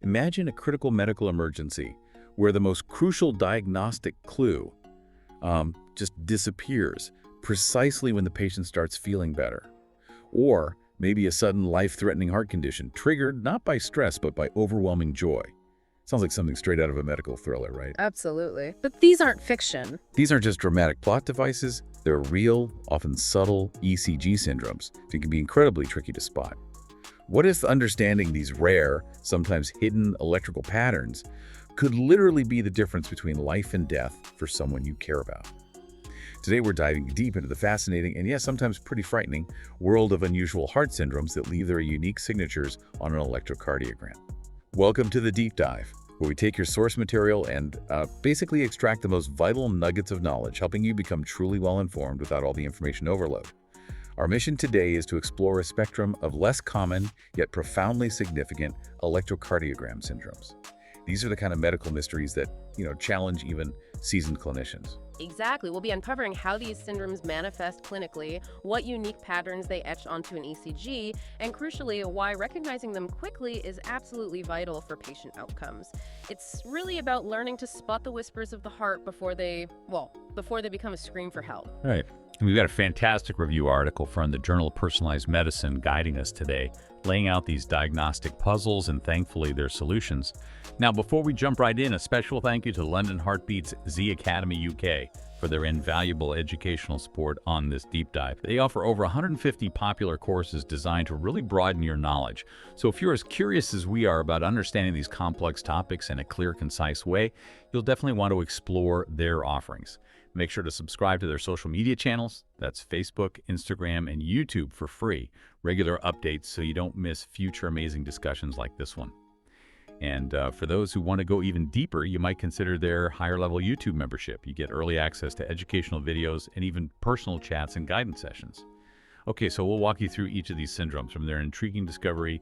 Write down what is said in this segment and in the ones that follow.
Imagine a critical medical emergency where the most crucial diagnostic clue just disappears precisely when the patient starts feeling better. Or maybe a sudden life-threatening heart condition triggered not by stress but by overwhelming joy. Sounds like something straight out of a medical thriller, right? Absolutely. But these aren't fiction. These aren't just dramatic plot devices. They're real, often subtle ECG syndromes that can be incredibly tricky to spot. What if understanding these rare, sometimes hidden electrical patterns could literally be the difference between life and death for someone you care about? Today, we're diving deep into the fascinating and, yes, sometimes pretty frightening world of unusual heart syndromes that leave their unique signatures on an electrocardiogram. Welcome to the Deep Dive, where we take your source material and basically extract the most vital nuggets of knowledge, helping you become truly well-informed without all the information overload. Our mission today is to explore a spectrum of less common, yet profoundly significant electrocardiogram syndromes. These are the kind of medical mysteries that, challenge even seasoned clinicians. Exactly. We'll be uncovering how these syndromes manifest clinically, what unique patterns they etch onto an ECG, and crucially, why recognizing them quickly is absolutely vital for patient outcomes. It's really about learning to spot the whispers of the heart before they become a scream for help. Right. And we've got a fantastic review article from the Journal of Personalized Medicine guiding us today, laying out these diagnostic puzzles and thankfully their solutions. Now, before we jump right in, a special thank you to London Heartbeat's Z Academy UK for their invaluable educational support on this deep dive. They offer over 150 popular courses designed to really broaden your knowledge. So if you're as curious as we are about understanding these complex topics in a clear, concise way, you'll definitely want to explore their offerings. Make sure to subscribe to their social media channels. That's Facebook, Instagram, and YouTube for free. Regular updates so you don't miss future amazing discussions like this one. And for those who want to go even deeper, you might consider their higher-level YouTube membership. You get early access to educational videos and even personal chats and guidance sessions. Okay, so we'll walk you through each of these syndromes from their intriguing discovery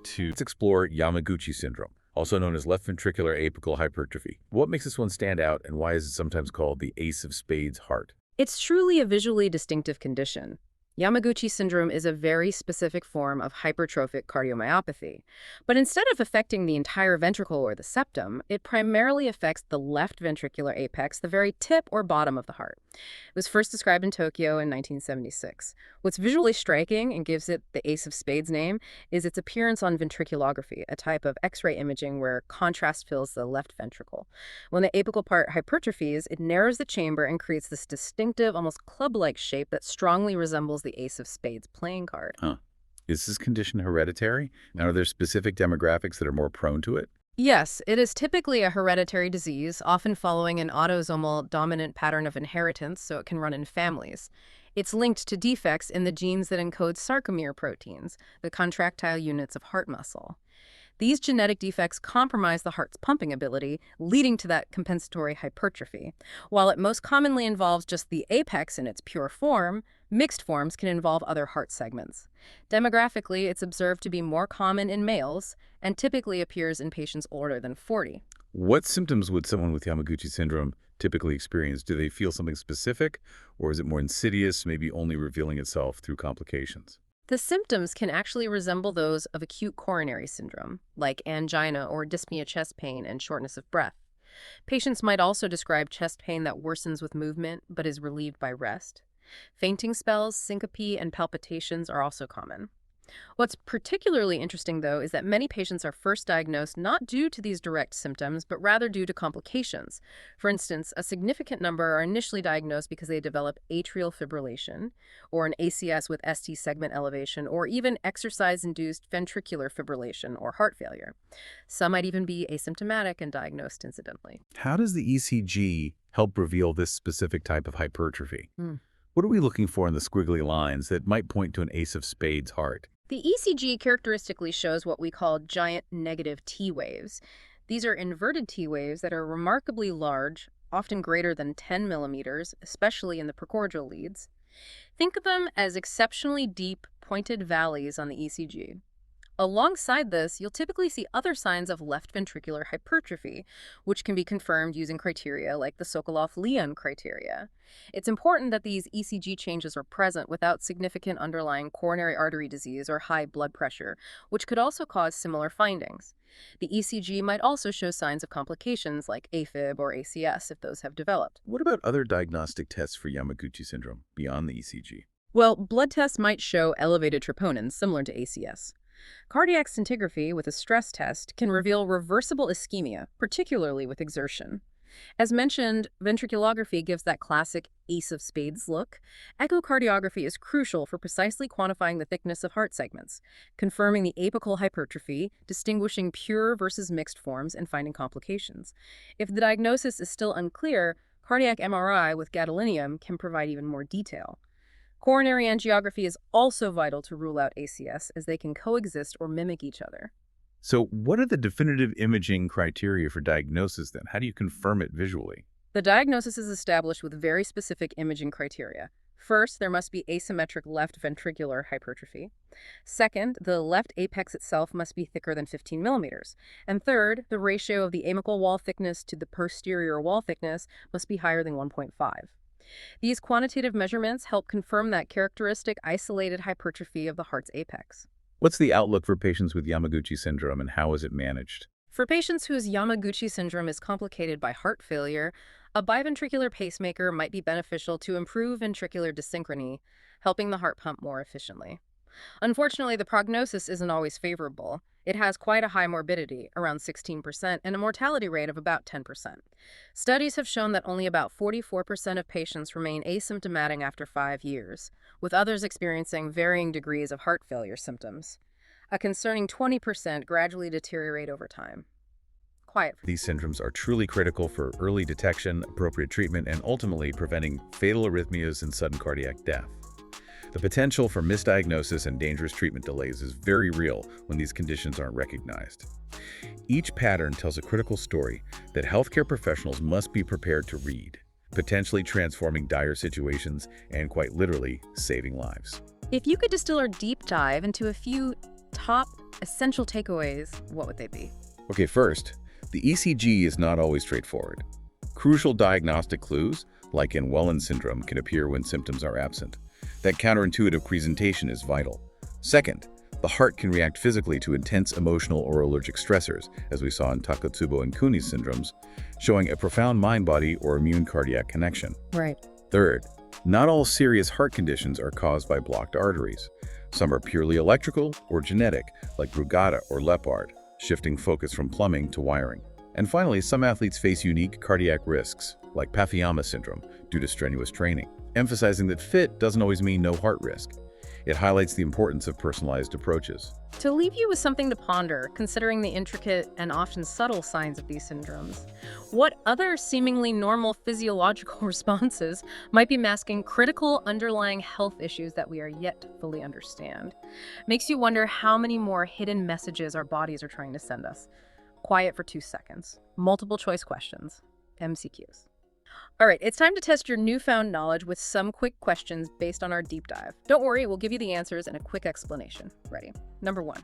to... Let's explore Yamaguchi syndrome, also known as left ventricular apical hypertrophy. What makes this one stand out, and why is it sometimes called the ace of spades heart? It's truly a visually distinctive condition. Yamaguchi syndrome is a very specific form of hypertrophic cardiomyopathy. But instead of affecting the entire ventricle or the septum, it primarily affects the left ventricular apex, the very tip or bottom of the heart. It was first described in Tokyo in 1976. What's visually striking and gives it the ace of spades name is its appearance on ventriculography, a type of X-ray imaging where contrast fills the left ventricle. When the apical part hypertrophies, it narrows the chamber and creates this distinctive, almost club-like shape that strongly resembles the ace of spades playing card. Huh. Is this condition hereditary? And are there specific demographics that are more prone to it? Yes, it is typically a hereditary disease, often following an autosomal dominant pattern of inheritance, so it can run in families. It's linked to defects in the genes that encode sarcomere proteins, the contractile units of heart muscle. These genetic defects compromise the heart's pumping ability, leading to that compensatory hypertrophy. While it most commonly involves just the apex in its pure form, mixed forms can involve other heart segments. Demographically, it's observed to be more common in males and typically appears in patients older than 40. What symptoms would someone with Yamaguchi syndrome typically experience? Do they feel something specific, or is it more insidious, maybe only revealing itself through complications? The symptoms can actually resemble those of acute coronary syndrome, like angina or dyspnea chest pain and shortness of breath. Patients might also describe chest pain that worsens with movement but is relieved by rest. Fainting spells, syncope, and palpitations are also common. What's particularly interesting, though, is that many patients are first diagnosed not due to these direct symptoms, but rather due to complications. For instance, a significant number are initially diagnosed because they develop atrial fibrillation, or an ACS with ST segment elevation, or even exercise-induced ventricular fibrillation, or heart failure. Some might even be asymptomatic and diagnosed incidentally. How does the ECG help reveal this specific type of hypertrophy? What are we looking for in the squiggly lines that might point to an ace of spades heart? The ECG characteristically shows what we call giant negative T waves. These are inverted T waves that are remarkably large, often greater than 10 millimeters, especially in the precordial leads. Think of them as exceptionally deep, pointed valleys on the ECG. Alongside this, you'll typically see other signs of left ventricular hypertrophy, which can be confirmed using criteria like the Sokolov-Lyon criteria. It's important that these ECG changes are present without significant underlying coronary artery disease or high blood pressure, which could also cause similar findings. The ECG might also show signs of complications like AFib or ACS if those have developed. What about other diagnostic tests for Yamaguchi syndrome beyond the ECG? Well, blood tests might show elevated troponins similar to ACS. Cardiac scintigraphy with a stress test can reveal reversible ischemia, particularly with exertion. As mentioned, ventriculography gives that classic ace of spades look. Echocardiography is crucial for precisely quantifying the thickness of heart segments, confirming the apical hypertrophy, distinguishing pure versus mixed forms, and finding complications. If the diagnosis is still unclear, cardiac MRI with gadolinium can provide even more detail. Coronary angiography is also vital to rule out ACS, as they can coexist or mimic each other. So what are the definitive imaging criteria for diagnosis then? How do you confirm it visually? The diagnosis is established with very specific imaging criteria. First, there must be asymmetric left ventricular hypertrophy. Second, the left apex itself must be thicker than 15 millimeters. And third, the ratio of the apical wall thickness to the posterior wall thickness must be higher than 1.5. These quantitative measurements help confirm that characteristic isolated hypertrophy of the heart's apex. What's the outlook for patients with Yamaguchi syndrome and how is it managed? For patients whose Yamaguchi syndrome is complicated by heart failure, a biventricular pacemaker might be beneficial to improve ventricular desynchrony, helping the heart pump more efficiently. Unfortunately, the prognosis isn't always favorable. It has quite a high morbidity, around 16%, and a mortality rate of about 10%. Studies have shown that only about 44% of patients remain asymptomatic after 5 years, with others experiencing varying degrees of heart failure symptoms. A concerning 20% gradually deteriorate over time. These syndromes are truly critical for early detection, appropriate treatment, and ultimately preventing fatal arrhythmias and sudden cardiac death. The potential for misdiagnosis and dangerous treatment delays is very real when these conditions aren't recognized. Each pattern tells a critical story that healthcare professionals must be prepared to read, potentially transforming dire situations and quite literally saving lives. If you could distill our deep dive into a few top essential takeaways, what would they be? Okay, first, the ECG is not always straightforward. Crucial diagnostic clues, like in Welland syndrome, can appear when symptoms are absent. That counterintuitive presentation is vital. Second, the heart can react physically to intense emotional or allergic stressors, as we saw in Takotsubo and Kunis syndromes, showing a profound mind-body or immune cardiac connection. Right. Third, not all serious heart conditions are caused by blocked arteries. Some are purely electrical or genetic, like Brugada or Lepard, shifting focus from plumbing to wiring. And finally, some athletes face unique cardiac risks, like Papillama syndrome, due to strenuous training, emphasizing that fit doesn't always mean no heart risk. It highlights the importance of personalized approaches. To leave you with something to ponder, considering the intricate and often subtle signs of these syndromes, what other seemingly normal physiological responses might be masking critical underlying health issues that we are yet to fully understand? Makes you wonder how many more hidden messages our bodies are trying to send us. Quiet for 2 seconds. Multiple choice questions. MCQs. All right, it's time to test your newfound knowledge with some quick questions based on our deep dive. Don't worry, we'll give you the answers and a quick explanation. Ready? Number 1.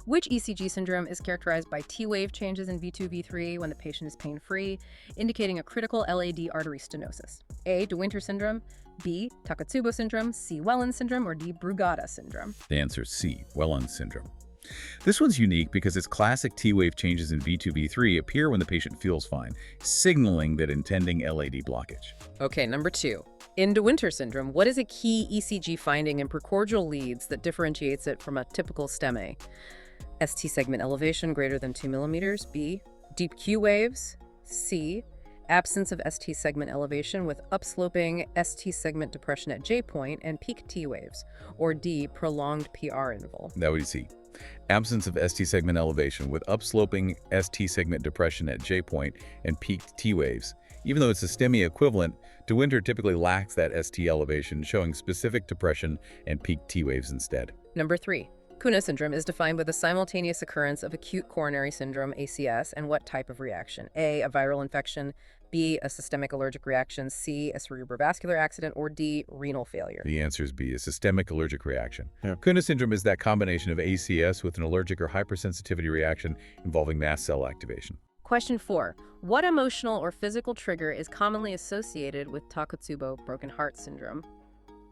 Which ECG syndrome is characterized by T-wave changes in V2, V3 when the patient is pain-free, indicating a critical LAD artery stenosis? A. De Winter syndrome, B. Takotsubo syndrome, C. Welland syndrome, or D. Brugada syndrome? The answer is C. Welland syndrome. This one's unique because its classic T-wave changes in V2, V3 appear when the patient feels fine, signaling that intending LAD blockage. Okay, number 2. In De Winter syndrome, what is a key ECG finding in precordial leads that differentiates it from a typical STEMI? ST segment elevation greater than 2 millimeters, B. Deep Q waves, C. Absence of ST segment elevation with upsloping ST segment depression at J point and peak T waves, or D. Prolonged PR interval? That would be C. Absence of ST segment elevation with upsloping ST segment depression at J point and peaked T waves. Even though it's a STEMI equivalent, De Winter typically lacks that ST elevation, showing specific depression and peaked T waves instead. Number 3. Kunis syndrome is defined by the simultaneous occurrence of acute coronary syndrome, ACS, and what type of reaction? A viral infection, B, a systemic allergic reaction, C, a cerebrovascular accident, or D, renal failure? The answer is B, a systemic allergic reaction. Yeah. Kuna syndrome is that combination of ACS with an allergic or hypersensitivity reaction involving mast cell activation. Question 4. What emotional or physical trigger is commonly associated with Takotsubo broken heart syndrome?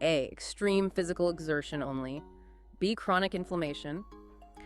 A, extreme physical exertion only. B, chronic inflammation.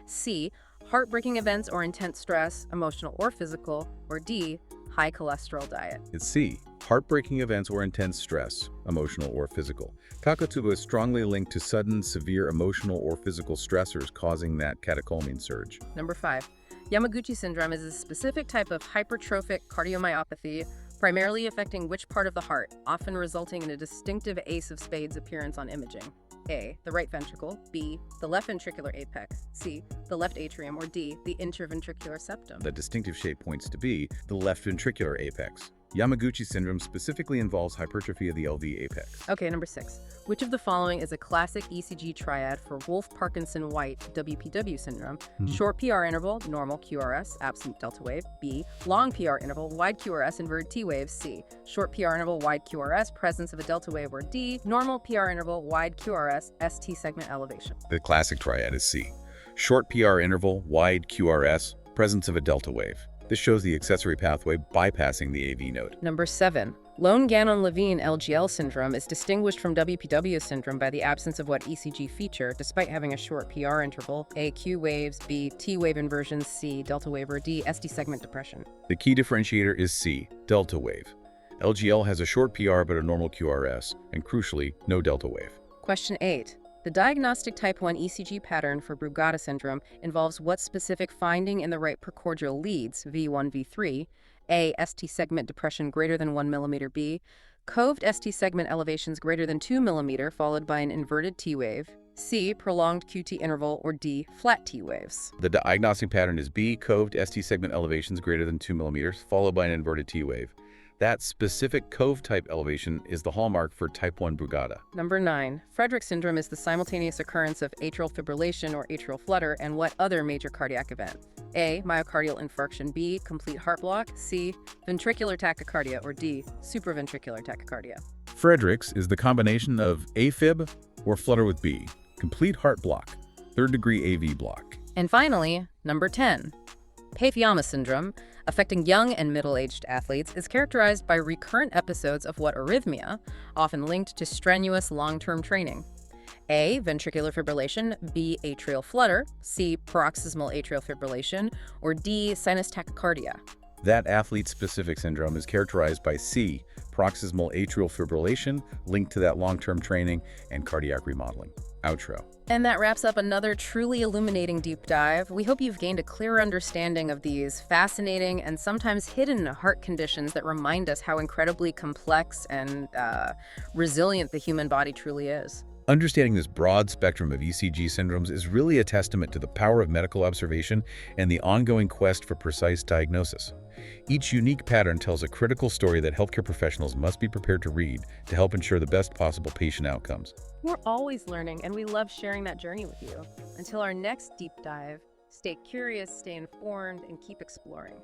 C, heartbreaking events or intense stress, emotional or physical. Or D, high cholesterol diet. It's C, heartbreaking events or intense stress, emotional or physical. Takotsubo is strongly linked to sudden, severe emotional or physical stressors causing that catecholamine surge. Number 5. Yamaguchi syndrome is a specific type of hypertrophic cardiomyopathy, primarily affecting which part of the heart, often resulting in a distinctive ace of spades appearance on imaging. A, the right ventricle. B, the left ventricular apex. C, the left atrium. Or D, the interventricular septum. The distinctive shape points to B, the left ventricular apex. Yamaguchi syndrome specifically involves hypertrophy of the LV apex. Okay, number 6. Which of the following is a classic ECG triad for Wolff-Parkinson-White WPW syndrome? Short PR interval, normal QRS, absent delta wave. B, long PR interval, wide QRS, inverted T wave. C, short PR interval, wide QRS, presence of a delta wave. Or D, normal PR interval, wide QRS, ST segment elevation. The classic triad is C. Short PR interval, wide QRS, presence of a delta wave. This shows the accessory pathway bypassing the AV node. Number 7. Lone-Gannon-Levine LGL syndrome is distinguished from WPW syndrome by the absence of what ECG feature, despite having a short PR interval. A, Q waves. B, T wave inversions. C, delta wave. Or D, ST segment depression. The key differentiator is C, delta wave. LGL has a short PR but a normal QRS, and crucially, no delta wave. Question 8. The diagnostic type 1 ECG pattern for Brugada syndrome involves what specific finding in the right precordial leads, V1, V3? A, ST segment depression greater than 1 mm. B, coved ST segment elevations greater than 2 mm, followed by an inverted T wave. C, prolonged QT interval. Or D, flat T waves. The diagnostic pattern is B, coved ST segment elevations greater than 2 mm, followed by an inverted T wave. That specific cove-type elevation is the hallmark for type 1 Brugada. Number 9. Frederick syndrome is the simultaneous occurrence of atrial fibrillation or atrial flutter and what other major cardiac event? A, myocardial infarction. B, complete heart block. C, ventricular tachycardia. Or D, supraventricular tachycardia. Frederick's is the combination of AFib or flutter with B, complete heart block, third-degree AV block. And finally, number 10. Paeth-Yama syndrome, affecting young and middle-aged athletes, is characterized by recurrent episodes of what arrhythmia, often linked to strenuous long-term training? A, ventricular fibrillation. B, atrial flutter. C, paroxysmal atrial fibrillation. Or D, sinus tachycardia. That athlete-specific syndrome is characterized by C, paroxysmal atrial fibrillation, linked to that long-term training and cardiac remodeling. Outro. And that wraps up another truly illuminating deep dive. We hope you've gained a clearer understanding of these fascinating and sometimes hidden heart conditions that remind us how incredibly complex and resilient the human body truly is. Understanding this broad spectrum of ECG syndromes is really a testament to the power of medical observation and the ongoing quest for precise diagnosis. Each unique pattern tells a critical story that healthcare professionals must be prepared to read to help ensure the best possible patient outcomes. We're always learning, and we love sharing that journey with you. Until our next deep dive, stay curious, stay informed, and keep exploring.